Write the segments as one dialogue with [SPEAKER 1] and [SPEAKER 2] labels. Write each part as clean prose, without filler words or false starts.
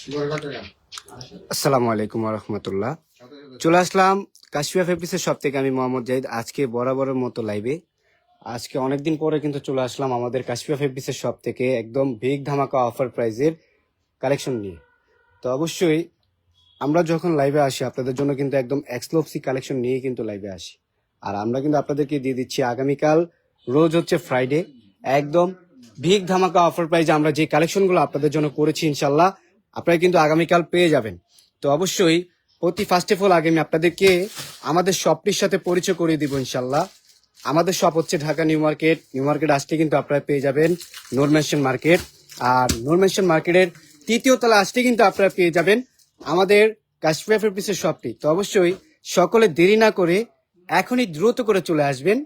[SPEAKER 1] আসসালামু আলাইকুম রহমতুল্লাহ। চলে আসলাম কাশফিয়া ফেব্রিক্সের শপ থেকে। আমি মোহাম্মদ জাহিদ। আজকে বরাবরের মতো লাইভে আজকে অনেকদিন পরে কিন্তু চলে আসলাম আমাদের কাশফিয়া ফেব্রিক্সের শপ থেকে একদম বিগ ধামাকা অফার প্রাইজের কালেকশন নিয়ে। তো অবশ্যই আমরা যখন লাইভে আসি আপনাদের জন্য কিন্তু একদম এক্সক্লুসিভ কালেকশন নিয়ে কিন্তু লাইভে আসি। আর আমরা কিন্তু আপনাদেরকে দিয়ে দিচ্ছি আগামীকাল রোজ হচ্ছে ফ্রাইডে, একদম বিগ ধামাকা অফার প্রাইজে আমরা যে কালেকশনগুলো আপনাদের জন্য করেছি ইনশাল্লাহ আপনারা কিন্তু আগামীকাল পেয়ে যাবেন। তো অবশ্যই অতি ফার্স্ট অফ অল আগে আমি আপনাদেরকে আমাদের শপটির সাথে পরিচয় করিয়ে দিব ইনশাল্লাহ। আমাদের শপ হচ্ছে Dhaka new market. New market আসলে কিন্তু আপনারা পেয়ে যাবেন নূর মেনশন মার্কেট। আর নূর মেনশন মার্কেটের তৃতীয় তলা আসলে কিন্তু আপনারা পেয়ে যাবেন আমাদের কাশফিয়া ফেব্রিক্সের শপটি। তো অবশ্যই সকলে দেরি না করে এখনই দ্রুত করে চলে আসবেন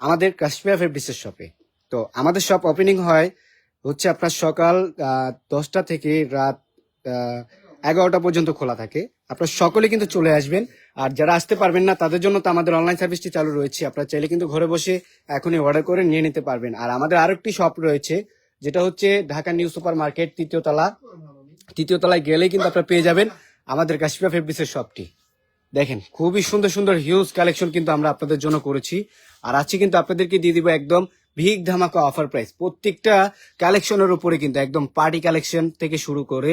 [SPEAKER 1] আমাদের কাশফিয়া ফেব্রিক্সের শপে। তো আমাদের শপ ওপেনিং হয় হচ্ছে আপনার সকাল 10টা থেকে রাত 11টা পর্যন্ত খোলা থাকে। আপনারা সকলে কিন্তু চলে আসবেন। আর যারা আসতে পারবেন না তাদের জন্য তো আমাদের অনলাইন সার্ভিসটি চালু রয়েছে। আপনারা চাইলে কিন্তু ঘরে বসে এখনই অর্ডার করে নিয়ে নিতে পারবেন। আর আমাদের আরেকটি শপ রয়েছে যেটা হচ্ছে ঢাকা নিউ সুপার মার্কেট তৃতীয় তলায় গেলেই কিন্তু আপনারা পেয়ে যাবেন আমাদের কাশফিয়া ফেব্রিক্সের শপটি। দেখেন খুবই সুন্দর সুন্দর হিউজ কালেকশন কিন্তু আমরা আপনাদের জন্য করেছি। আর আজকে কিন্তু আপনাদেরকে দিয়ে দিব একদম বিগ ধামাকা অফার প্রাইস। প্রত্যেকটা কালেকশনের উপরে কিন্তু একদম পার্টি কালেকশন থেকে শুরু করে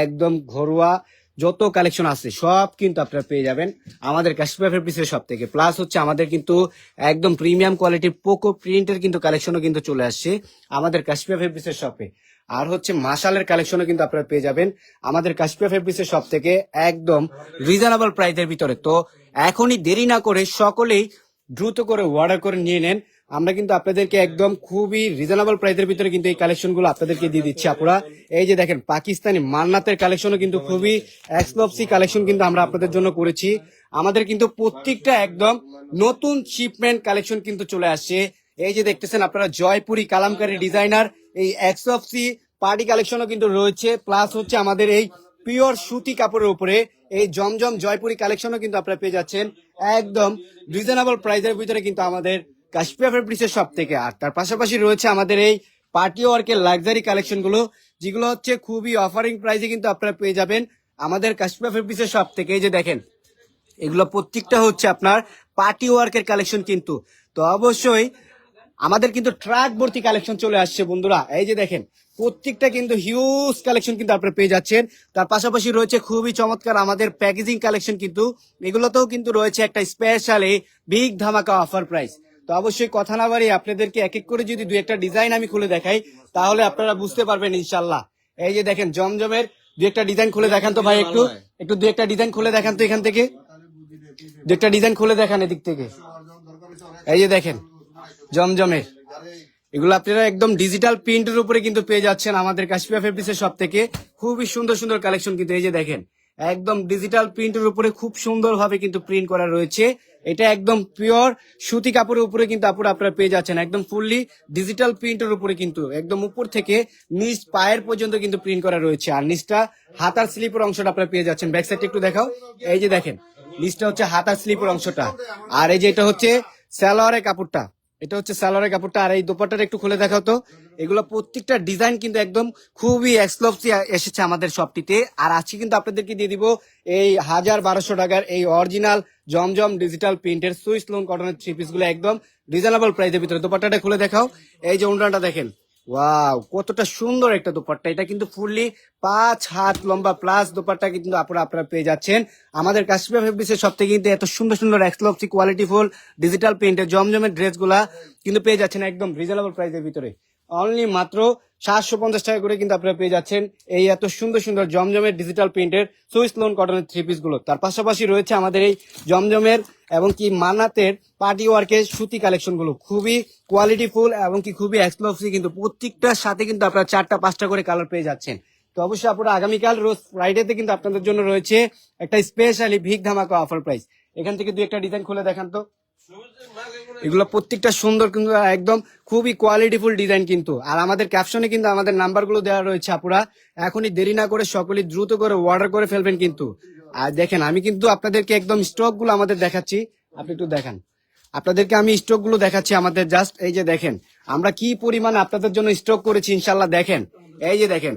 [SPEAKER 1] একদম ঘরোয়া যত কালেকশন আছে সব কিন্তু আপনারা পেয়ে যাবেন আমাদের কাশফিয়া ফেব্রিক্সের শপ থেকে। প্লাস হচ্ছে আমাদের কিন্তু একদম প্রিমিয়াম কোয়ালিটির পোকো প্রিন্টের কিন্তু কালেকশনও কিন্তু চলে আসছে আমাদের কাশফিয়া ফেব্রিক্সের শপে। আর হচ্ছে মাশালের কালেকশনও কিন্তু আপনারা পেয়ে যাবেন আমাদের কাশফিয়া ফেব্রিক্সের শপ থেকে একদম রিজনেবল প্রাইসের ভিতরে। তো এখনই দেরি না করে সকলেই দ্রুত করে অর্ডার করে নিয়ে নেন। আমরা কিন্তু আপনাদেরকে একদম খুবই রিজনেবল প্রাইসের ভিতরে কিন্তু এই কালেকশনগুলো আপনাদেরকে দিয়ে দিচ্ছি। আপনারা এই যে দেখেন পাকিস্তানি মান্নাতের কালেকশনও কিন্তু খুবই এক্সক্লুসিভ কালেকশন কিন্তু আমরা আপনাদের জন্য করেছি। আমাদের কিন্তু প্রত্যেকটা একদম নতুন শিপমেন্ট কালেকশন কিন্তু চলে আসছে। এই যে দেখতেছেন আপনারা জয়পুরি কালামকারী ডিজাইনার এই এক্সক্লুসিভ পার্টি কালেকশনও কিন্তু রয়েছে। প্লাস হচ্ছে আমাদের এই পিওর সুতি কাপড়ের উপরে এই জমজম জয়পুরি কালেকশনও কিন্তু আপনারা পেয়ে যাচ্ছেন একদম রিজনেবল প্রাইসের ভিতরে কিন্তু আমাদের কাশফিয়া ফেব্রিক্সের শপ থেকে। আর তার পাশাপাশি রয়েছে আমাদের এই পার্টি ওয়ার্কের লাক্সারি কালেকশন গুলো, যেগুলো হচ্ছে খুবই অফারিং প্রাইসে কিন্তু আপনারা পেয়ে যাবেন আমাদের কাশফিয়া ফেব্রিক্সের শপ থেকে। এই যে দেখেন এগুলো প্রত্যেকটা হচ্ছে আপনার পার্টি ওয়ার্কের কালেকশন কিন্তু। তো অবশ্যই আমাদের কিন্তু ট্রাক ভর্তি কালেকশন চলে আসছে বন্ধুরা। এই যে দেখেন প্রত্যেকটা কিন্তু হিউজ কালেকশন কিন্তু আপনারা পেয়ে যাচ্ছেন। তার পাশাপাশি রয়েছে খুবই চমৎকার আমাদের প্যাকেজিং কালেকশন কিন্তু এগুলোতেও কিন্তু রয়েছে একটা স্পেশালি বিগ ধামাকা অফার প্রাইস। তো অবশ্যই কথা না বাড়িয়ে আপনাদেরকে এক এক করে যদি দুই একটা ডিজাইন আমি খুলে দেখাই তাহলে আপনারা বুঝতে পারবেন ইনশাল্লাহ। এই যে দেখেন জমজমের দুই একটা ডিজাইন খুলে দেখান তো ভাই, একটু একটু দুই একটা ডিজাইন খুলে দেখান তো এখান থেকে, দু একটা ডিজাইন খুলে দেখান এদিক থেকে। এই যে দেখেন জমজমের এগুলো আপনারা একদম ডিজিটাল প্রিন্টের উপরে কিন্তু পেয়ে যাচ্ছেন আমাদের কাশফিয়া ফেব্রিক্সের শপ থেকে। খুবই সুন্দর সুন্দর কালেকশন কিন্তু এই যে দেখেন একদম ডিজিটাল প্রিন্টের উপরে খুব সুন্দর ভাবে কিন্তু প্রিন্ট করা রয়েছে। এটা একদম পিওর সুতি কাপড়ের উপরে কিন্তু আপনারা পেয়ে যাচ্ছেন একদম ফুললি ডিজিটাল প্রিন্টের উপরে কিন্তু একদম উপর থেকে নিচ পায়ের পর্যন্ত কিন্তু প্রিন্ট করা রয়েছে। আর নিচটা হাতার স্লিপের অংশটা আপনারা পেয়ে যাচ্ছেন। ব্যাক সাইডটা একটু দেখাও। এই যে দেখেন নিচটা হচ্ছে হাতার স্লিপের অংশটা। আর এই যে এটা হচ্ছে সালোয়ারের কাপড়টা, এটা হচ্ছে সালোয়ারের কাপড়টা। আর এই দোপাট্টাটা একটু খুলে দেখাও তো। এগুলো প্রত্যেকটা ডিজাইন কিন্তু একদম খুবই এক্সক্লুসিভ এসেছে আমাদের শপটিতে। আর আজকে কিন্তু আপনাদেরকে দিয়ে দিব এই 1200 টাকার এই অরিজিনাল জমজম ডিজিটাল প্রিন্টের সুইস লোন কটনের থ্রি পিস গুলো একদম রিজনেবল প্রাইসের ভিতরে। দোপাট্টাটা খুলে দেখাও। এই যে ওড়নাটা দেখেন, ওয়াও কতটা সুন্দর একটা দোপাট্টা। এটা কিন্তু ফুললি 5 হাত লম্বা প্লাস দোপাট্টা কিন্তু আপনারা পেয়ে যাচ্ছেন আমাদের কাশফিয়া ফেব্রিক্সের সব থেকে। কিন্তু এত সুন্দর সুন্দর এক্সক্লুসিভ কোয়ালিটি ফুল ডিজিটাল প্রিন্টের জমজমের ড্রেস গুলা কিন্তু পেয়ে যাচ্ছেন একদম রিজনেবল প্রাইসের ভিতরে। অনলি মাত্র 750 টাকা করে কিন্তু আপনারা পেয়ে যাচ্ছেন এই এত সুন্দর সুন্দর জমজমের ডিজিটাল প্রিন্টের সুইস লোন কটনের থ্রি পিস গুলো। তার পাশাপাশি রয়েছে আমাদের এই জমজমের এবং কি মান্নাতের পার্টি ওয়ার্কের সুতি কালেকশন গুলো খুবই কোয়ালিটি ফুল এবং কি খুবই এক্সক্লুসিভ কিন্তু প্রত্যেকটার সাথে কিন্তু আপনারা 4টা 5টা করে কালার পেয়ে যাচ্ছেন। তো অবশ্যই আপনারা আগামীকাল রোজ ফ্রাইডেতে কিন্তু আপনাদের জন্য রয়েছে একটা স্পেশালি বিগ ধামাকা অফার প্রাইস। এখান থেকে দুই একটা ডিজাইন খুলে দেখান তো। এগুলো প্রত্যেকটা সুন্দর কিন্তু একদম খুবই কোয়ালিটিফুল ডিজাইন কিন্তু। আর আমাদের ক্যাপশনে কিন্তু আমাদের নাম্বারগুলো দেওয়া রয়েছে। আপুরা এখনই দেরি না করে সকলেই দ্রুত করে অর্ডার করে ফেলবেন কিন্তু। আর দেখেন আমি কিন্তু আপনাদেরকে একদম স্টক গুলো আমাদের দেখাচ্ছি, আপনি একটু দেখান। আপনাদেরকে আমি স্টক গুলো দেখাচ্ছি আমাদের জাস্ট এই যে দেখেন আমরা কি পরিমাণ আপনাদের জন্য স্টক করেছি ইনশাল্লাহ। দেখেন এই যে দেখেন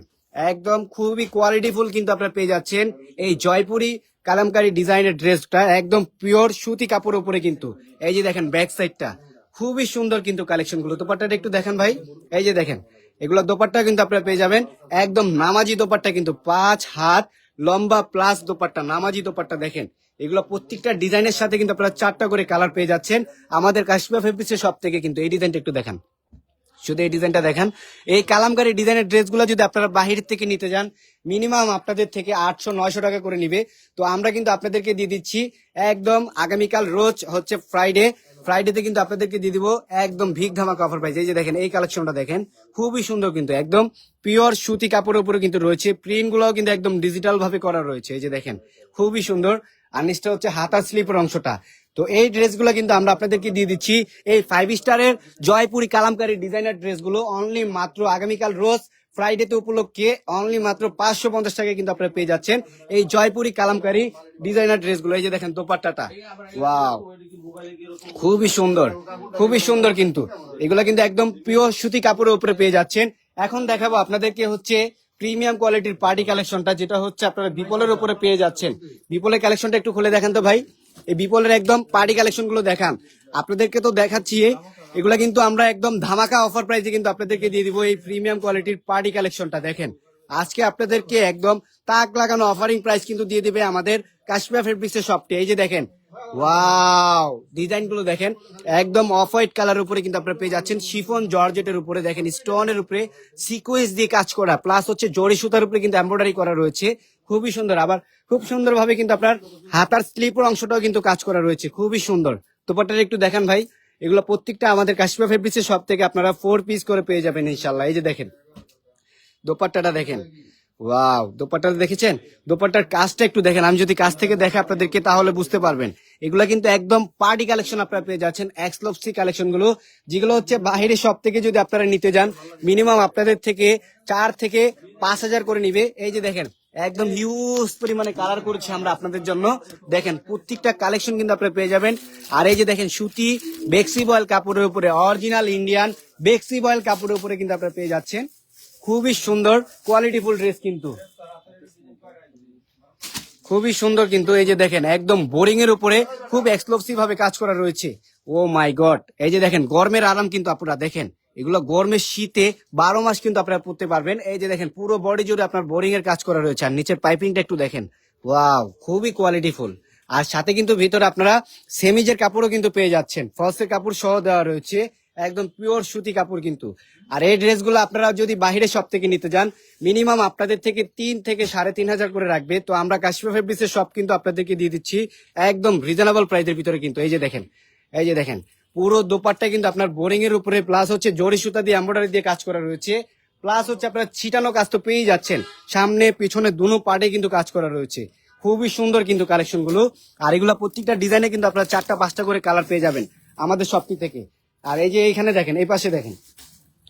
[SPEAKER 1] একদম খুবই কোয়ালিটিফুল কিন্তু আপনারা পেয়ে যাচ্ছেন এই জয়পুরি কালামকারী ডিজাইনের ড্রেসটা, একদম পিওর সুতি কাপড়ের উপরে কিন্তু। এই যে দেখেন ব্যাক সাইডটা খুবই সুন্দর কিন্তু কালেকশন গুলো। দোপাট্টাটা একটু দেখেন ভাই, এই যে দেখেন এগুলো দোপাট্টা কিন্তু আপনারা পেয়ে যাবেন একদম নামাজি দোপাট্টা কিন্তু, 5 হাত লম্বা প্লাস দোপাট্টা, নামাজি দোপাট্টা দেখেন। এগুলো প্রত্যেকটা ডিজাইনের সাথে কিন্তু আপনারা 4টা করে কালার পেয়ে যাচ্ছেন আমাদের কাশ্মীর ফেব্রিক্সের সব থেকে কিন্তু। এই ডিজাইনটা একটু দেখেন, শুধু এই ডিজাইনটা দেখেন। এই কালামকারী ডিজাইনের ড্রেসগুলো যদি আপনারা বাহির থেকে নিতে যান মিনিমাম আপনাদের থেকে 800-900 টাকা করে নিবে। তো আমরা কিন্তু আপনাদেরকে দিয়ে দিচ্ছি একদম আগামীকাল রোজ হচ্ছে ফ্রাইডেতে কিন্তু আপনাদেরকে দিয়ে দিব একদম ভিগ ধামাকা অফার প্রাইস। এই যে দেখেন এই কালেকশনটা দেখেন খুবই সুন্দর কিন্তু, একদম পিওর সুতি কাপড়ের উপরে কিন্তু রয়েছে। প্রিন্ট গুলো কিন্তু একদম ডিজিটাল ভাবে করা রয়েছে। এই যে দেখেন খুবই সুন্দর। আর নিচটা হচ্ছে হাতার স্লিপের অংশটা। তো এই ড্রেসগুলো কিন্তু আমরা আপনাদেরকে দিয়ে দিচ্ছি এই 5 স্টারের জয়পুরি কালামকারী ডিজাইনার ড্রেসগুলো অনলি মাত্র আগামীকাল রোজ ফ্রাইডেতে উপলক্ষে অনলি মাত্র 550 টাকায় কিন্তু আপনারা পেয়ে যাচ্ছেন এই জয়পুরি কালামকারী ডিজাইনার ড্রেসগুলো। এই যে দেখেন দোপাট্টাটা, ওয়াও খুবই সুন্দর, খুবই সুন্দর কিন্তু। এগুলো কিন্তু একদম পিওর সুতি কাপড়ের উপরে পেয়ে যাচ্ছেন। এখন দেখাবো আপনাদেরকে হচ্ছে প্রিমিয়াম কোয়ালিটির পার্টি কালেকশনটা, যেটা হচ্ছে আপনারা বিপলের উপরে পেয়ে যাচ্ছেন। বিপলের কালেকশনটা একটু খুলে দেখেন তো ভাই, এই বিপলের একদম পার্টি কালেকশন গুলো দেখান। আপনাদেরকে তো দেখাচ্ছি এগুলা কিন্তু আমরা একদম ধামাকা অফার প্রাইসে কিন্তু আপনাদেরকে দিয়ে দিব এই প্রিমিয়াম কোয়ালিটির পার্টি কালেকশনটা। দেখেন আজকে আপনাদেরকে একদম তাক লাগানো অফারিং প্রাইস কিন্তু দিয়ে দিবে আমাদের কাশ্মীর ফেব্রিক্সের শপটি। এই যে দেখেন ওয়াও ডিজাইন গুলো দেখেন একদম অফ হোয়াইট কালার উপরে কিন্তু আপনারা পেয়ে যাচ্ছেন শিফন জর্জেটের উপরে, দেখেন স্টোনের উপরে সিকোয়েন্স দিয়ে কাজ করা, প্লাস হচ্ছে জরি সুতার উপরে কিন্তু এমব্রয়ডারি করা রয়েছে খুবই সুন্দর। আবার খুব সুন্দর ভাবে কিন্তু আপনার হাতার স্লিপের অংশটাও কিন্তু কাজ করা রয়েছে খুবই সুন্দর। দোপাট্টাটা একটু দেখেন ভাই, এগুলো প্রত্যেকটা আমাদের কাশ্মীর ফেব্রিক্সের সব থেকে আপনারা 4 পিস করে পেয়ে যাবেন ইনশাল্লাহ। এই যে দেখেন দোপাট্টাটা দেখেন, ওয়াও দোপাট্টাটা দেখেছেন, দোপাট্টার কাজটা একটু দেখেন। আমি যদি কাছ থেকে দেখে আপনাদেরকে তাহলে বুঝতে পারবেন এগুলা কিন্তু একদম পার্টি কালেকশন আপনারা পেয়ে যাচ্ছেন। এক্সক্লুসিভ কালেকশন গুলো যেগুলো হচ্ছে বাহিরে সব থেকে যদি আপনারা নিতে যান মিনিমাম আপনাদের থেকে 4 থেকে 5 হাজার করে নিবে। এই যে দেখেন একদম হিউজ পরিমাণে কালার করেছি আমরা আপনাদের জন্য। দেখেন প্রত্যেকটা কালেকশন কিন্তু আপনারা পেয়ে যাবেন। আর এই যে দেখেন সুতি বেক্সি বয়েল কাপড়ের উপরে, অরিজিনাল ইন্ডিয়ান বেক্সি বয়েল কাপড়ের উপরে কিন্তু আপনারা পেয়ে যাচ্ছেন খুবই সুন্দর কোয়ালিটিফুল ড্রেস কিন্তু, খুবই সুন্দর কিন্তু। এই যে দেখেন একদম বোরিং এর উপরে খুব এক্সক্লুসিভ ভাবে কাজ করা রয়েছে। ও মাই গড, এই যে দেখেন গরমের আরাম কিন্তু আপনারা দেখেন, এগুলো গরমের শীতে 12 মাস কিন্তু আপনারা পরতে পারবেন। এই যে দেখেন পুরো বডি জুড়ে আপনার বোরিং এর কাজ করা রয়েছে। আর নিচের পাইপিংটা একটু দেখেন, ওয়াও খুবই কোয়ালিটিফুল। আর সাথে কিন্তু ভিতরে আপনারা সেমিজের কাপড়ও কিন্তু পেয়ে যাচ্ছেন, ফলসের কাপড় সহ দেওয়া রয়েছে, একদম পিওর সুতি কাপড় কিন্তু। আর এই ড্রেসগুলো আপনারা যদি বাহিরে সব থেকে নিতে যান মিনিমাম আপনাদের থেকে 3 থেকে 3.5 হাজার করে রাখবে। তো আমরা কাশ্মীর ফেব্রিক্সের সব কিন্তু আপনাদেরকে দিয়ে দিচ্ছি একদম রিজনেবল প্রাইসের ভিতরে কিন্তু। এই যে দেখেন, এই যে দেখেন পুরো দোপাট্টা কিন্তু আপনার বোরিং এর উপরে, প্লাস হচ্ছে জরি সুতা দিয়ে এমব্রয়ডারি দিয়ে কাজ করা রয়েছে, প্লাস হচ্ছে আপনার ছিটানো কাজ তো পেয়েই যাচ্ছেন, সামনে পিছনে দুনো পার্টে কিন্তু কাজ করা রয়েছে। খুবই সুন্দর কিন্তু কালেকশন গুলো। আর এগুলো প্রত্যেকটা ডিজাইনে কিন্তু আপনারা 4টা-5টা করে কালার পেয়ে যাবেন আমাদের শপটি থেকে। আর এই যে এইখানে দেখেন, এই পাশে দেখেন,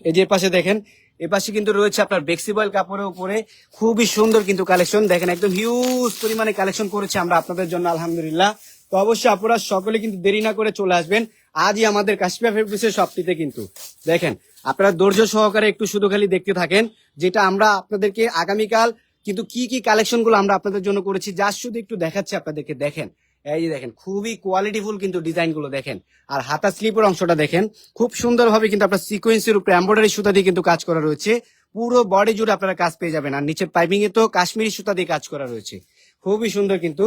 [SPEAKER 1] এই যে পাশে দেখেন, এই পাশে কিন্তু রয়েছে আপনার বেক্সিবয়েল কাপড়ের উপরে খুবই সুন্দর কিন্তু কালেকশন। দেখেন একদম হিউজ পরিমাণে কালেকশন করেছে আমরা আপনাদের জন্য আলহামদুলিল্লাহ। তো অবশ্যই আপনারা সকলে কিন্তু দেরি না করে চলে আসবেন আজই আমাদের কাশ্মীর ফেব্রিক্সের শপটিতে কিন্তু। দেখেন আপনারা ধৈর্য সহকারে একটু শুধু খালি দেখতে থাকেন, যেটা আমরা আপনাদেরকে আগামীকাল কিন্তু কি কি কালেকশন গুলো আমরা আপনাদের জন্য করেছি যা শুধু একটু দেখাচ্ছি আপনাদেরকে। দেখেন এই যে দেখেন খুবই কোয়ালিটিফুল কিন্তু ডিজাইন গুলো দেখেন। আর হাতা স্লিপের অংশটা দেখেন খুব সুন্দর ভাবে কিন্তু আপনার সিকোয়েন্সের উপরে এমব্রয়ডারি সুতা দিয়ে কিন্তু কাজ করা রয়েছে, পুরো বডি জুড়ে আপনারা কাজ পেয়ে যাবেন। আর নিচের পাইপিং এ তো কাশ্মীরি সুতা দিয়ে কাজ করা রয়েছে খুবই সুন্দর কিন্তু।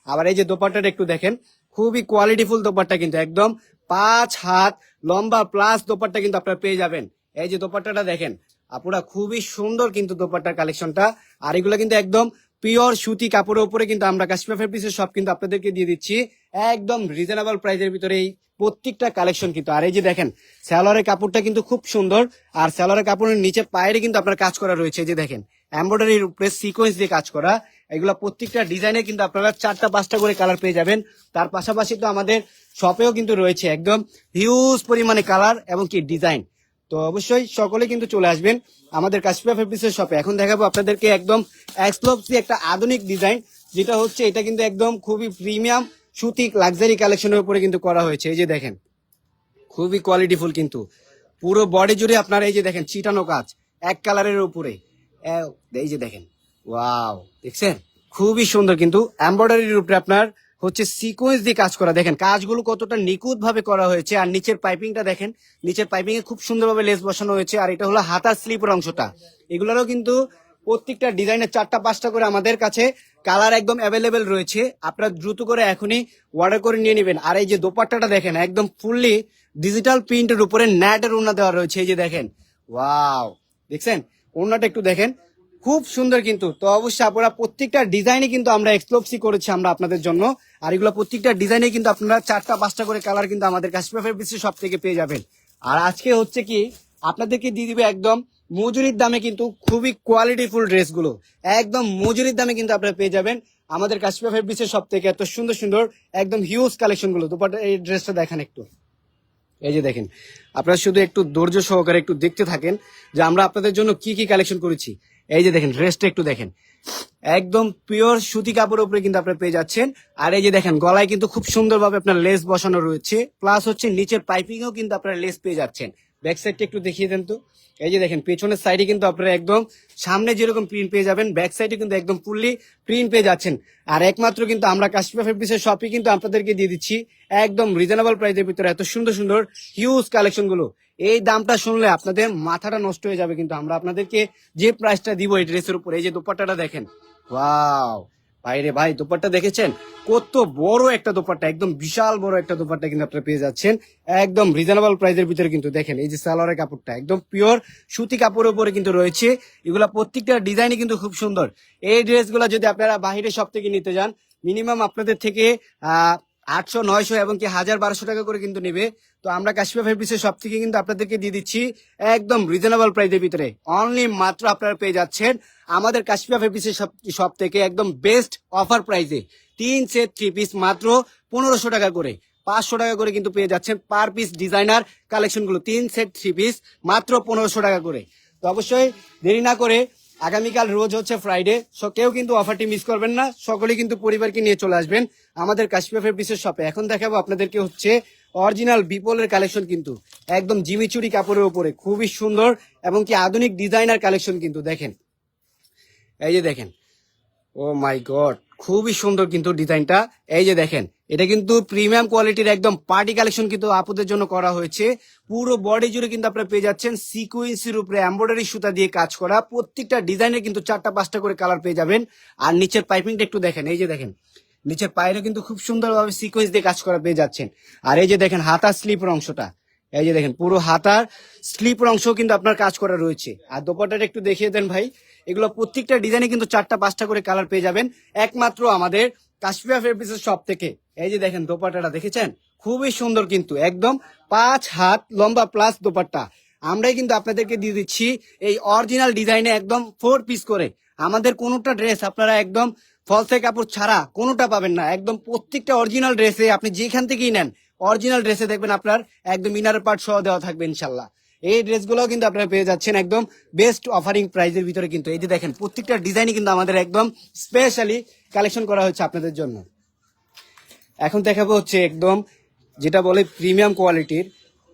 [SPEAKER 1] আবার এই যে দোপাট্টাটা একটু দেখেন, খুবই কোয়ালিটিফুল দোপাট্টা কিন্তু, একদম 5 হাত লম্বা প্লাস দোপাট্টা কিন্তু আপনারা পেয়ে যাবেন। এই যে দোপাট্টাটা দেখেন আপনারা খুবই সুন্দর কিন্তু দোপাট্টার কালেকশনটা। আর এগুলো কিন্তু একদম পিওর সুতি কাপড়ের উপরে কিন্তু আমরা কাশ্মীর ফেব্রিক্সের সব কিন্তু আপনাদেরকে দিয়ে দিচ্ছি একদম রিজনেবল প্রাইসের ভিতরে এই প্রত্যেকটা কালেকশন কিন্তু। আর এই যে দেখেন স্যালোয়ারের কাপড়টা কিন্তু খুব সুন্দর। আর স্যালোয়ারের কাপড়ের নিচে পায়েরে কিন্তু আপনার কাজ করা রয়েছে, এই যে দেখেন এমব্রয়ডারির উপরে সিকোয়েন্স দিয়ে কাজ করা। এগুলো প্রত্যেকটা ডিজাইনে কিন্তু আপনারা 4টা-5টা করে কালার পেয়ে যাবেন। তার পাশাপাশি তো আমাদের শপেও কিন্তু রয়েছে একদম হিউজ পরিমাণে কালার এবং কি ডিজাইন। তো অবশ্যই সকলে কিন্তু চলে আসবেন আমাদের কাশ্মীর ফেব্রিক্সের শপে। এখন দেখাবো আপনাদেরকে একদম এক্সক্লুসিভ একটা আধুনিক ডিজাইন, যেটা হচ্ছে এটা কিন্তু একদম খুবই প্রিমিয়াম সুতি লাক্সারি কালেকশনের উপরে কিন্তু করা হয়েছে। এই যে দেখেন খুবই কোয়ালিটিফুল কিন্তু, পুরো বডি জুড়ে আপনার এই যে দেখেন ছিটানো কাজ এক কালারের উপরে, এই যে দেখেন, ওয়াও, দেখছেন খুবই সুন্দর কিন্তু এমব্রয়ডারির উপরে আপনার হচ্ছে সিকোয়েন্স দিয়ে কাজ করা। দেখেন কাজগুলো কতটা নিখুঁত ভাবে করা হয়েছে। আর নিচের পাইপিংটা দেখেন, নিচের পাইপিং এ খুব সুন্দরভাবে লেস বসানো হয়েছে। আর এটা হলো হাতার স্লিপের অংশটা। এগুলোরও কিন্তু প্রত্যেকটা ডিজাইনের 4টা 5টা করে আমাদের কাছে কালার একদম অ্যাভেলেবেল রয়েছে। আপনারা দ্রুত করে এখনই অর্ডার করে নিয়ে নেবেন। আর এই যে দোপাট্টাটা দেখেন, একদম ফুললি ডিজিটাল প্রিন্টের উপরে ন্যাটের ওড়না দেওয়া রয়েছে। এই যে দেখেন, ওয়াও, দেখছেন ওড়নাটা একটু দেখেন, খুব সুন্দর কিন্তু। তো অবশ্যই আপনারা প্রত্যেকটা ডিজাইনে কিন্তু আমরা এক্সক্লুসিভ করেছি আমরা আপনাদের জন্য। আর এগুলো প্রত্যেকটা ডিজাইনে কিন্তু আপনারা 4টা 5টা করে কালার কিন্তু আমাদের কাশ্মীর ফেব্রিক্স সব থেকে পেয়ে যাবেন। আর আজকে হচ্ছে কি আপনাদেরকে দিয়ে দিবে একদম মজুরির দামে কিন্তু খুবই কোয়ালিটিফুল ড্রেসগুলো একদম মজুরির দামে কিন্তু আপনারা পেয়ে যাবেন আমাদের কাশ্মীর ফেব্রিক্স সব থেকে। এত সুন্দর সুন্দর একদম হিউজ কালেকশন গুলো। দুপাটা এই ড্রেসটা দেখেন একটু, এই যে দেখেন, আপনারা শুধু একটু ধৈর্য সহকারে একটু দেখতে থাকেন যে আমরা আপনাদের জন্য কি কি কালেকশন করেছি। এই যে দেখেন ড্রেসটা একটু দেখেন, একদম পিওর সুতি কাপড়ের উপরে কিন্তু আপনারা পেয়ে যাচ্ছেন। আর এই যে দেখেন গলায় কিন্তু খুব সুন্দরভাবে আপনার লেস বসানো রয়েছে, প্লাস হচ্ছে নিচের পাইপিংও কিন্তু আপনারা লেস পেয়ে যাচ্ছেন। ব্যাক সাইডটা একটু দেখিয়ে দেন তো। এই যে দেখেন পেছনের সাইডে কিন্তু আপনারা একদম সামনে যেরকম প্রিন্ট পেয়ে যাবেন, ব্যাক সাইডে কিন্তু একদম ফুললি প্রিন্ট পেয়ে যাচ্ছেন। আর একমাত্র কিন্তু আমরা কাশ্মীর ফেব্রিক্সের শপে কিন্তু আপনাদেরকে দিয়ে দিচ্ছি একদম রিজনেবল প্রাইসের ভিতরে এত সুন্দর সুন্দর হিউজ কালেকশন গুলো। এই দামটা শুনলে আপনাদের মাথাটা নষ্ট হয়ে যাবে। কিন্তু আমরা আপনাদেরকে যে প্রাইসটা দিব এই ড্রেসের উপর, এই যে দোপাট্টাটা দেখেন, ওয়াও ভাইরে ভাই, দোপাট্টা দেখেছেন কত বড় একটা দোপাট্টা, একদম বিশাল বড় একটা দোপাট্টা কিন্তু আপনারা পেয়ে যাচ্ছেন একদম রিজনেবল প্রাইসের ভিতরে। কিন্তু দেখেন এই যে সালোয়ারের কাপড়টা একদম পিওর সুতি কাপড়ের উপরে কিন্তু রয়েছে। এগুলা প্রত্যেকটা ডিজাইনই কিন্তু খুব সুন্দর। এই ড্রেসগুলো যদি আপনারা বাহিরে সব থেকে নিতে যান মিনিমাম আপনাদের থেকে 800 900 এবং কি 1000 1200 টাকা করে কিন্তু নেবে। তো আমরা কাশ্মীর ফেব্রিক্সের সব থেকে কিন্তু আপনাদেরকে দিয়ে দিচ্ছি একদম রিজনেবল প্রাইসের ভিতরে। অনলি মাত্র আপনারা পেয়ে যাচ্ছেন আমাদের কাশ্মীর ফেব্রিক্সের সব থেকে একদম বেস্ট অফার প্রাইসে 3 সেট 3 পিস মাত্র 1500 টাকা করে, 500 টাকা করে কিন্তু পেয়ে যাচ্ছেন পার পিস ডিজাইনার কালেকশন গুলো। 3 সেট 3 পিস মাত্র 1500 টাকা করে। তো অবশ্যই দেরি না করে, আগামীকাল রোজ হচ্ছে ফ্রাইডে, কেউ কিন্তু অফারটি মিস করবেন না। সকলেই কিন্তু পরিবারকে নিয়ে চলে আসবেন আমাদের কাশ্মীর ফেব্রিক্সের শপে। এখন দেখাবো আপনাদেরকে হচ্ছে অরিজিনাল বিপলের কালেকশন কিন্তু একদম জিমিচুরি কাপড়ের উপরে খুবই সুন্দর এবং কি আধুনিক ডিজাইনার কালেকশন কিন্তু দেখেন। এই যে দেখেন, ও মাই গড, খুবই সুন্দর কিন্তু ডিজাইনটা। এই যে দেখেন এটা কিন্তু প্রিমিয়াম কোয়ালিটির একদম পার্টি কালেকশন কিন্তু আপুদের জন্য করা হয়েছে। পুরো বডি জুড়ে কিন্তু আপনারা পেয়ে যাচ্ছেন সিকুয়েন্সের উপরে এমব্রয়ডারি সুতা দিয়ে কাজ করা। প্রত্যেকটা ডিজাইনের কিন্তু 4টা 5টা করে কালার পেয়ে যাবেন। আর নিচের পাইপিংটা একটু দেখেন, এই যে দেখেন নিচের পায়েরও কিন্তু খুব সুন্দরভাবে সিকোয়েন্স দিয়ে কাজ করা পেয়ে যাচ্ছেন। আর এই যে দেখেন হাতার স্লিপের অংশটা, এই যে দেখেন পুরো হাতার স্লিপের অংশ কিন্তু আপনার কাজ করা রয়েছে। আর দোপাট্টাটা একটু দেখিয়ে দেন ভাই। এগুলো প্রত্যেকটা ডিজাইনে কিন্তু 4টা 5টা করে কালার পেয়ে যাবেন একমাত্র আমাদের কাশ্মীর ফেব্রিক্সের শপ থেকে। এই যে দেখেন দোপাট্টাটা দেখেছেন, খুবই সুন্দর কিন্তু একদম 5 হাত লম্বা প্লাস দোপাট্টা। আমরাই কিন্তু আপনাদেরকে দিয়ে দিচ্ছি এই অরিজিনাল ডিজাইনে একদম 4 পিস করে। আমাদের কোনোটা ড্রেস আপনারা একদম ফলসে কাপড় ছাড়া কোনোটা পাবেন না। একদম প্রত্যেকটা অরিজিনাল ড্রেসে আপনি যেখান থেকেই নেন অরিজিনাল ড্রেসে দেখবেন আপনার একদম ইনার পার্ট সহ দেওয়া থাকবে ইনশাল্লাহ। এই ড্রেসগুলো কিন্তু আপনারা পেয়ে যাচ্ছেন একদম বেস্ট অফারিং প্রাইসের ভিতরে কিন্তু। এই যে দেখেন প্রত্যেকটা ডিজাইনই কিন্তু আমাদের একদম স্পেশালি কালেকশন করা হচ্ছে আপনাদের জন্য। এখন দেখাবো হচ্ছে একদম যেটা বলে প্রিমিয়াম কোয়ালিটির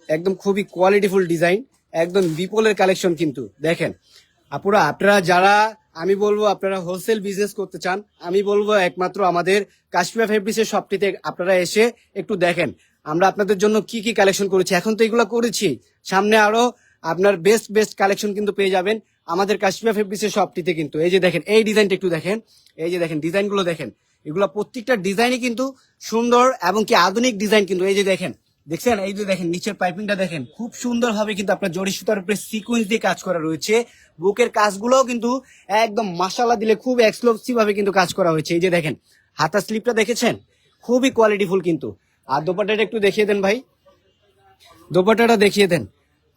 [SPEAKER 1] একদম খুবই কোয়ালিটিফুল ডিজাইন একদম বিপলের কালেকশন কিন্তু দেখেন। আপুরা আপনারা যারা, আমি বলবো আপনারা হোলসেল বিজনেস করতে চান, আমি বলবো একমাত্র আমাদের কাশ্মীর ফেব্রিক্সের শপটিতে আপনারা এসে একটু দেখেন আমরা আপনাদের জন্য কি কি কালেকশন করেছি। এখন তো এগুলো করেছি, সামনে আরো আপনার বেস্ট বেস্ট কালেকশন কিন্তু পেয়ে যাবেন আমাদের কাশ্মীর ফেব্রিক্সের শপটিতে কিন্তু। এই যে দেখেন এই ডিজাইনটা একটু দেখেন, এই যে দেখেন ডিজাইনগুলো দেখেন, এগুলো প্রত্যেকটা ডিজাইনই কিন্তু সুন্দর এবং কি আধুনিক ডিজাইন কিন্তু। এই যে দেখেন, দেখছেন এই যে দেখেন নিচের পাইপিংটা দেখেন, খুব সুন্দর ভাবে কিন্তু আপনার জরি সুতার উপরে সিকোয়েন্স দিয়ে কাজ করা রয়েছে। বুকের কাজগুলোও কিন্তু একদম মাশাআল্লাহ দিলে খুব এক্সক্লুসিভ ভাবে কিন্তু কাজ করা হয়েছে। এই যে দেখেন হাতার স্লিপটা দেখেছেন, খুবই কোয়ালিটিফুল কিন্তু। আর দোপাট্টাটা একটু দেখিয়ে দেন ভাই, দোপাট্টাটা দেখিয়ে দেন।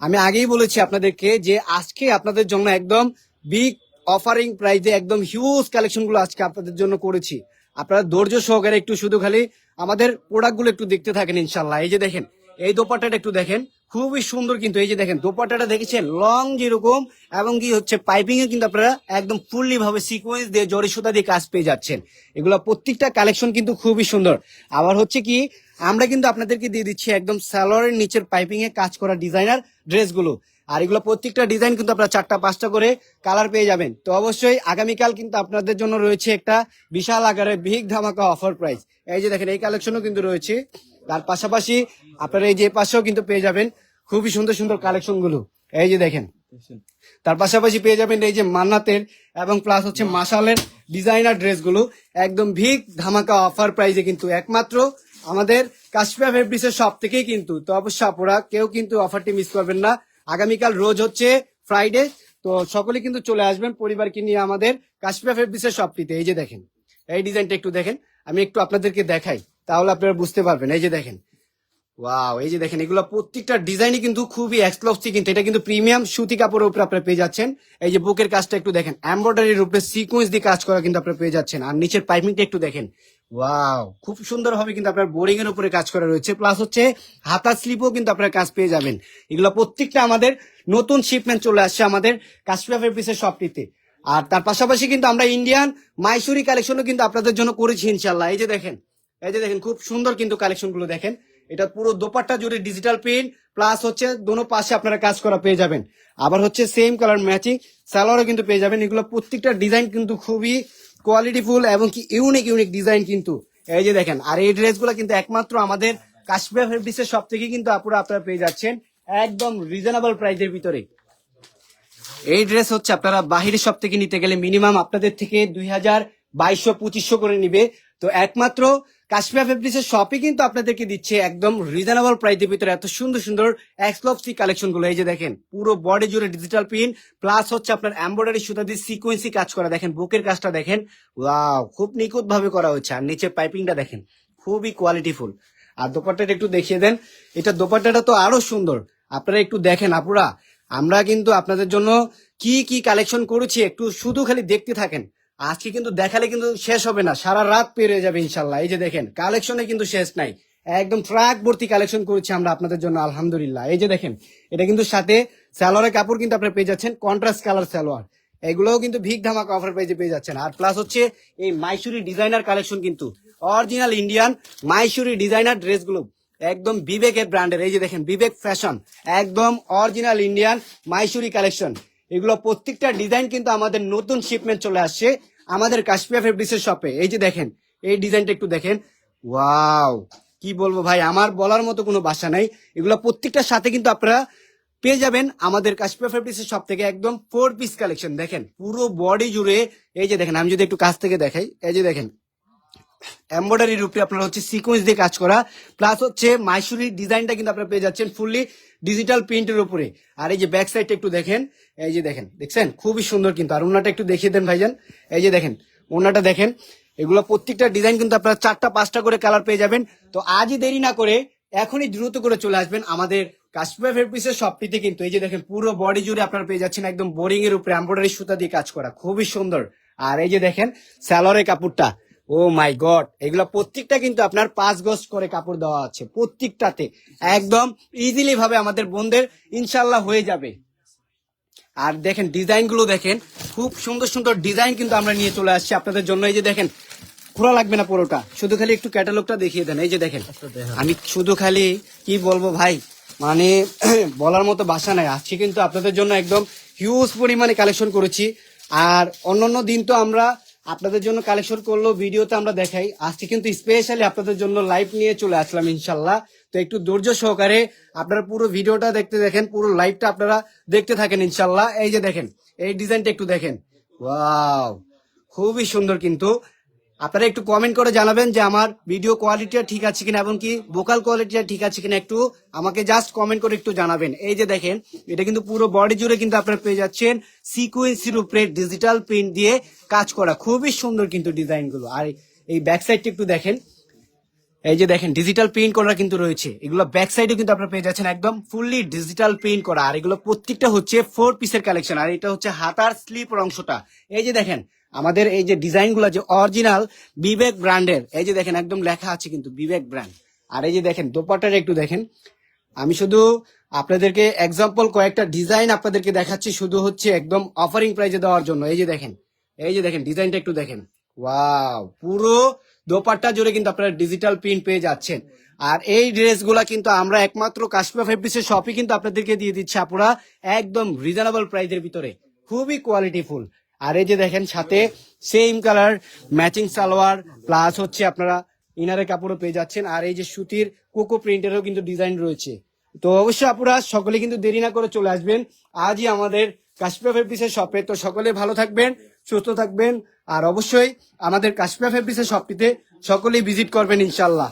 [SPEAKER 1] আমি আগেই বলেছি আপনাদেরকে যে আজকে আপনাদের জন্য একদম বিগ অফারিং প্রাইসে একদম হিউজ কালেকশন গুলো আজকে আপনাদের জন্য করেছি। আপনারা ধৈর্য সহকারে একটু শুধু খালি আমাদের প্রোডাক্ট গুলো একটু দেখতে থাকেন ইনশাল্লাহ। এই যে দেখেন এই দোপাট্টাটা একটু দেখেন, খুবই সুন্দর কিন্তু। এই যে দেখেন দোপাট্টাটা দেখেছেন লং যেরকম এবং কি হচ্ছে পাইপিং এ কিন্তু আপনারা একদম ফুললি ভাবে সিকোয়েন্স দিয়ে জরি সুতা দিয়ে কাজ পেয়ে যাচ্ছেন। এগুলো প্রত্যেকটা কালেকশন কিন্তু খুবই সুন্দর। আবার হচ্ছে কি আমরা কিন্তু আপনাদেরকে দিয়ে দিচ্ছি একদম সালোয়ারের নিচের পাইপিং এ কাজ করা ডিজাইনার ড্রেসগুলো। আর এগুলো প্রত্যেকটা ডিজাইন কিন্তু আপনারা 4টা 5টা করে কালার পেয়ে যাবেন। তো অবশ্যই আগামীকাল কিন্তু আপনাদের জন্য রয়েছে একটা বিশাল আকারের বিগ ধামাকা অফার প্রাইস। এই যে দেখেন এই কালেকশনও কিন্তু রয়েছে। তার পাশাপাশি আপনারা এই যে পাশেও কিন্তু পেয়ে যাবেন খুবই সুন্দর সুন্দর কালেকশন গুলো। এই যে দেখেন তার পাশাপাশি পেয়ে যাবেন এই যে মান্নাতের এবং প্লাস হচ্ছে মাশালের ডিজাইনার ড্রেসগুলো একদম বিগ ধামাকা অফার প্রাইসে কিন্তু একমাত্র আমাদের কাশফিয়া ফেব্রিক্সের শপ থেকেই কিন্তু। তো অবশ্যই আপনারা কেউ কিন্তু অফারটি মিস করবেন না। আগামীকাল রোজ হচ্ছে ফ্রাইডে, তো সকলে কিন্তু চলে আসবেন পরিবারকে নিয়ে আমাদের কাশফিয়া ফেব্রিক্সের শপটিতে। এই যে দেখেন এই ডিজাইনটা একটু দেখেন, আমি একটু আপনাদেরকে দেখাই তাহলে আপনারা বুঝতে পারবেন। এই যে দেখেন ওয়াও, এই যে দেখেন এগুলো প্রত্যেকটা ডিজাইনই কিন্তু খুবই এক্সক্লুসিভ, কিন্তু এটা কিন্তু প্রিমিয়াম সুতি কাপড়ের উপরে আপনারা পেয়ে যাচ্ছেন। এই যে বুকের কাজটা একটু দেখেন, এমব্রয়ডারির উপরে সিকোয়েন্স দিয়ে কাজ করা কিন্তু আপনারা পেয়ে যাচ্ছেন। আর নিচের পাইপিংটা একটু দেখেন, ওয়াও খুব সুন্দর হবে কিন্তু আপনার বোরিং এর উপরে কাজ করা রয়েছে। প্লাস হচ্ছে হাতার স্লিপও কিন্তু আপনারা কাজ পেয়ে যাবেন। এগুলো প্রত্যেকটা আমাদের নতুন শিপমেন্ট চলে আসছে আমাদের কাশফিয়া ফেব্রিক্সের শপটিতে। আর তার পাশাপাশি কিন্তু আমরা ইন্ডিয়ান মাইসুরি কালেকশনও কিন্তু আপনাদের জন্য করেছি ইনশাল্লাহ। এই যে দেখেন খুব সুন্দর কিন্তু কালেকশন গুলো দেখেন। এটা পুরো দোপাট্টা জুড়ে ডিজিটাল প্রিন্ট, প্লাস হচ্ছে দোনো পাশে আপনারা কাজ করা পেয়ে যাবেন। আবার হচ্ছে সেম কালার ম্যাচিং সালোয়ারও কিন্তু পেয়ে যাবেন। এগুলো প্রত্যেকটা ডিজাইন কিন্তু খুবই কোয়ালিটিফুল এবং কি ইউনিক ডিজাইন কিন্তু। এই যে দেখেন, আর এই ড্রেসগুলো কিন্তু একমাত্র আমাদের কাশফিয়া ফেব্রিক্সের শপ থেকে কিন্তু আপনারা পেয়ে যাচ্ছেন একদম রিজনেবল প্রাইসের ভিতরে। এই ড্রেস হচ্ছে আপনারা বাহিরের শপ থেকে নিতে গেলে মিনিমাম আপনাদের থেকে 2200-2500 করে নিবে। তো একমাত্র কাশফিয়া ফেব্রিক্সের শপে কিন্তু আপনাদেরকে দিচ্ছে একদম রিজনেবল প্রাইসের ভিতরে এত সুন্দর সুন্দর এক্সক্লুসিভ কালেকশন গুলো। এই যে দেখেন পুরো বডি জুড়ে ডিজিটাল প্রিন্ট, প্লাস হচ্ছে আপনার এমব্রয়ডারি সুতা দিয়ে সিকোয়েন্সি কাজ করা। দেখেন বুকের কাজটা দেখেন, ওয়াও খুব নিখুঁত ভাবে করা হচ্ছে। আর নিচে পাইপিংটা দেখেন খুবই কোয়ালিটিফুল। আর দোপাট্টাটা একটু দেখিয়ে দেন, এটা দোপাট্টাটা তো আরো সুন্দর। আপনারা একটু দেখেন আপুরা, আমরা কিন্তু আপনাদের জন্য কি কি কালেকশন করেছি একটু শুধু খালি দেখতে থাকেন। আজকে কিন্তু দেখালে কিন্তু শেষ হবে না, সারা রাত পেরিয়ে যাবে ইনশাল্লাহ। এই যে দেখেন কালেকশনে কিন্তু শেষ নাই, একদম ট্রাক ভর্তি কালেকশন করেছি আমরা আপনাদের জন্য আলহামদুলিল্লাহ। এই যে দেখেন এটা কিন্তু সাথে সালোয়ারের কাপড় কিন্তু আপনারা পেয়ে যাচ্ছেন কন্ট্রাস্ট কালার সালোয়ার। এগুলোও কিন্তু ভিগ ধামাকা অফার প্রাইসে পেয়ে যাচ্ছেন। আর প্লাস হচ্ছে এই মাইসুরি ডিজাইনার কালেকশন কিন্তু অরিজিনাল ইন্ডিয়ান মাইসুরি ডিজাইনার ড্রেসগুলো একদম বিবেকের ব্র্যান্ডের। এই যে দেখেন বিবেক ফ্যাশন, একদম অরিজিনাল ইন্ডিয়ান মাইসুরি কালেকশন। এগুলো প্রত্যেকটা ডিজাইন কিন্তু আমাদের নতুন শিপমেন্ট চলে আসছে আমাদের কাশফিয়া ফেব্রিক্সের শপে। এই যে দেখেন এই ডিজাইনটা একটু দেখেন, ওয়াও কি বলবো ভাই, আমার বলার মতো কোনো ভাষা নাই। এগুলো প্রত্যেকটার সাথে কিন্তু আপনারা পেয়ে যাবেন আমাদের কাশফিয়া ফেব্রিক্সের শপ থেকে একদম 4 পিস কালেকশন। দেখেন পুরো বডি জুড়ে, এই যে দেখেন আমি যদি একটু কাছ থেকে দেখাই, এই যে দেখেন এমব্রয়ডারির উপরে আপনারা হচ্ছে সিকোয়েন্স দিয়ে কাজ করা, প্লাস হচ্ছে মাইসুরি ডিজাইনটা কিন্তু আপনারা পেয়ে যাচ্ছেন ফুললি ডিজিটাল প্রিন্টের উপরে। আর এই যে ব্যাক সাইডটা একটু দেখেন, এই যে দেখেন দেখছেন খুবই সুন্দর কিন্তু। আর ওনাটা একটু দেখিয়ে দেন ভাইজান, এই যে দেখেন ওনাটা দেখেন। এগুলো প্রত্যেকটা ডিজাইন কিন্তু আপনারা 4টা 5টা করে কালার পেয়ে যাবেন। তো আজই দেরি না করে এখনই দ্রুত করে চলে আসবেন আমাদের কাশফিয়া ফেব্রিক্সের শপটিতে কিন্তু। এই যে দেখেন পুরো বডি জুড়ে আপনারা পেয়ে যাচ্ছেন একদম বোরিং এর উপরে এমব্রয়ডারি সুতা দিয়ে কাজ করা, খুবই সুন্দর। আর এই যে দেখেন সালোয়ারের কাপড়টা, ও মাই গড, এগুলো প্রত্যেকটা কিন্তু আপনার 5 গজ করে কাপড় দেওয়া আছে প্রত্যেকটাতে, একদম ইজিলি ভাবে আমাদের বোনদের ইনশাল্লাহ হয়ে যাবে। আর দেখেন ডিজাইন গুলো দেখেন, খুব সুন্দর সুন্দর ডিজাইন কিন্তু আমরা নিয়ে চলে আসছি আপনাদের জন্য। এই যে দেখেন খোলা লাগবে না পুরোটা, শুধু খালি একটু ক্যাটালগটা দেখিয়ে দেন। এই যে দেখেন আমি শুধু খালি কি বলবো ভাই, মানে বলার মতো ভাষা নাই। আজকে কিন্তু আপনাদের জন্য একদম হিউজ পরিমাণে কালেকশন করেছি। আর অন্যান্য দিন তো আমরা আপনাদের জন্য কালেকশন করলো ভিডিওতে আমরা দেখাই, আজকে কিন্তু স্পেশালি আপনাদের জন্য লাইভ নিয়ে চলে আসলাম ইনশাল্লাহ। তো একটু ধৈর্য সহকারে আপনারা পুরো ভিডিওটা দেখতে দেখেন, পুরো লাইভটা আপনারা দেখতে থাকেন ইনশাল্লাহ। এই যে দেখেন এই ডিজাইনটা একটু দেখেন, ওয়াও খুবই সুন্দর কিন্তু। আপনারা একটু কমেন্ট করে জানাবেন যে আমার ভিডিও কোয়ালিটিটা ঠিক আছে কিনা এবং কি ভোকাল কোয়ালিটিটা ঠিক আছে কিনা, একটু আমাকে জাস্ট কমেন্ট করে একটু জানাবেন। এই যে দেখেন এটা কিন্তু পুরো বডি জুড়ে কিন্তু আপনারা পেয়ে যাচ্ছেন সিকোয়েন্সির উপরে ডিজিটাল প্রিন্ট দিয়ে কাজ করা, খুবই সুন্দর কিন্তু ডিজাইন গুলো। আর এই ব্যাক সাইডটা একটু দেখেন, এই যে দেখেন ডিজিটাল প্রিন্ট করা কিন্তু রয়েছে। এগুলো ব্যাক সাইডে কিন্তু আপনারা পেয়ে যাচ্ছেন একদম ফুললি ডিজিটাল প্রিন্ট করা। আর এগুলো প্রত্যেকটা হচ্ছে 4 পিসের কালেকশন। আর এটা হচ্ছে হাতার স্লিপের অংশটা। এই যে দেখেন আমাদের এই যে ডিজাইন গুলো যে অরিজিনাল বিবেক ব্র্যান্ডের, এই যে দেখেন একদম লেখা আছে কিন্তু বিবেক ব্র্যান্ড। আর এই যে দেখেন দোপাট্টাটা একটু দেখেন, আমি শুধু আপনাদেরকে এক্সাম্পল কয়েকটা ডিজাইন আপনাদেরকে দেখাচ্ছি শুধু হচ্ছে একদম অফারিং প্রাইজে দেওয়ার জন্য। এই যে দেখেন ডিজাইনটা একটু দেখেন, ওয়াও পুরো দোপাট্টা জুড়ে কিন্তু আপনারা ডিজিটাল প্রিন্ট পেয়ে যাচ্ছেন। আর এই ড্রেসগুলা কিন্তু আমরা একমাত্র কাশফা ফেব্রিক্সের শপই কিন্তু আপনাদেরকে দিয়ে দিচ্ছি আপুরা, একদম রিজনেবল প্রাইসের ভিতরে, খুবই কোয়ালিটিফুল। আর এই যে দেখেন সাথে same colour matching salwar plus হচ্ছে আপনারা ইনারের কাপড়ও পেয়ে যাচ্ছেন। আর এই যে সুতির কোকো প্রিন্টেরও কিন্তু ডিজাইন রয়েছে। তো অবশ্যই আপুরা সকলে কিন্তু দেরি না করে চলে আসবেন আজই আমাদের কাশফা ফেব্রিক্সের শপে। তো সকলে ভালো থাকবেন, সুস্থ থাকবেন, আর অবশ্যই আমাদের কাশফা ফেব্রিক্সের শপটিতে সকলেই ভিজিট করবেন ইনশাল্লাহ।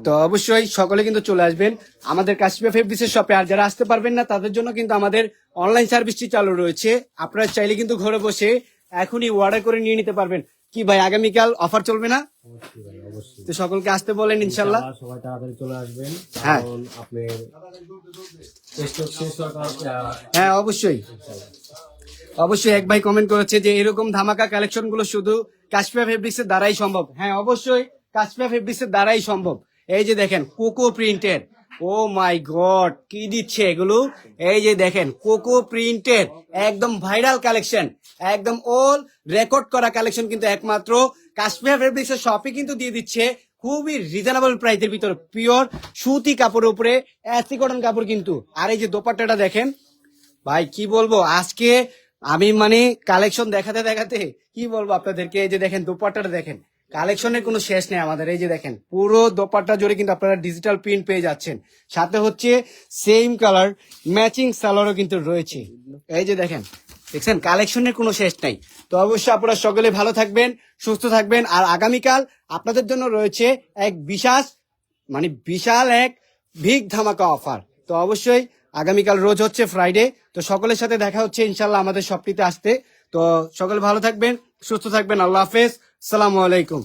[SPEAKER 1] তো অবশ্যই সকলে কিন্তু চলে আসবেন আমাদের কাশফা ফেব্রিক্সের শপে। আর যারা আসতে পারবেন না তাদের জন্য কিন্তু আমাদের অনলাইন সার্ভিসটি চালু রয়েছে। আপনারা চাইলে কিন্তু ঘরে বসে এখনই অর্ডার করে নিয়ে নিতে পারবেন। কি ভাই, আগামীকাল অফার চলবে না? তো সকলকে আসতে বলেন ইনশাল্লাহ।
[SPEAKER 2] সবাই তাড়াতাড়ি চলে আসবেন,
[SPEAKER 1] হ্যাঁ।
[SPEAKER 2] কারণ আপনার স্টক শেষ হওয়ার
[SPEAKER 1] হ্যাঁ অবশ্যই অবশ্যই। এক ভাই কমেন্ট করেছে যে এরকম ধামাকা কালেকশন গুলো শুধু কাশফা ফেব্রিক্স এর দ্বারাই সম্ভব। হ্যাঁ অবশ্যই কাশফা ফেব্রিক্স এর দ্বারাই সম্ভব। এই যে দেখেন কোকো প্রিন্টের, ও মাই গড কি দিচ্ছে এগুলো। এই যে দেখেন কোকো প্রিন্টের একদম ভাইরাল কালেকশন, একদম অল রেকর্ড করা কালেকশন কিন্তু একমাত্র কাশফা ফেব্রিক্স এর শপে কিন্তু দিয়ে দিচ্ছে খুবই রিজনেবল প্রাইসের ভিতরে, পিওর সুতি কাপড়ের উপরে এসি কটন কাপড় কিন্তু। আর এই যে দোপাট্টাটা দেখেন ভাই, কি বলবো আজকে আমি, মানে কালেকশন দেখাতে দেখাতে কি বলবো আপনাদেরকে। এই যে দেখেন দোপাট্টাটা দেখেন, কালেকশনের কোনো শেষ নেই আমাদের। এই যে দেখেন পুরো দোপাট্টা জুড়ে কিন্তু আপনারা ডিজিটাল প্রিন্ট পেয়ে যাচ্ছেন, সাথে হচ্ছে সেম কালার ম্যাচিং সালোয়ারও কিন্তু রয়েছে। এই যে দেখেন, দেখছেন কালেকশনের কোনো শেষ নাই। তো অবশ্যই আপনারা সকলে ভালো থাকবেন, সুস্থ থাকবেন। আর আগামীকাল আপনাদের জন্য রয়েছে এক বিশাল এক বিগ ধামাকা অফার। তো অবশ্যই আগামীকাল রোজ হচ্ছে ফ্রাইডে, তো সকলের সাথে দেখা হচ্ছে ইনশাল্লাহ আমাদের শপটিতে আসতে। তো সকলে ভালো থাকবেন, সুস্থ থাকবেন। আল্লাহ হাফেজ, আসসালামু আলাইকুম।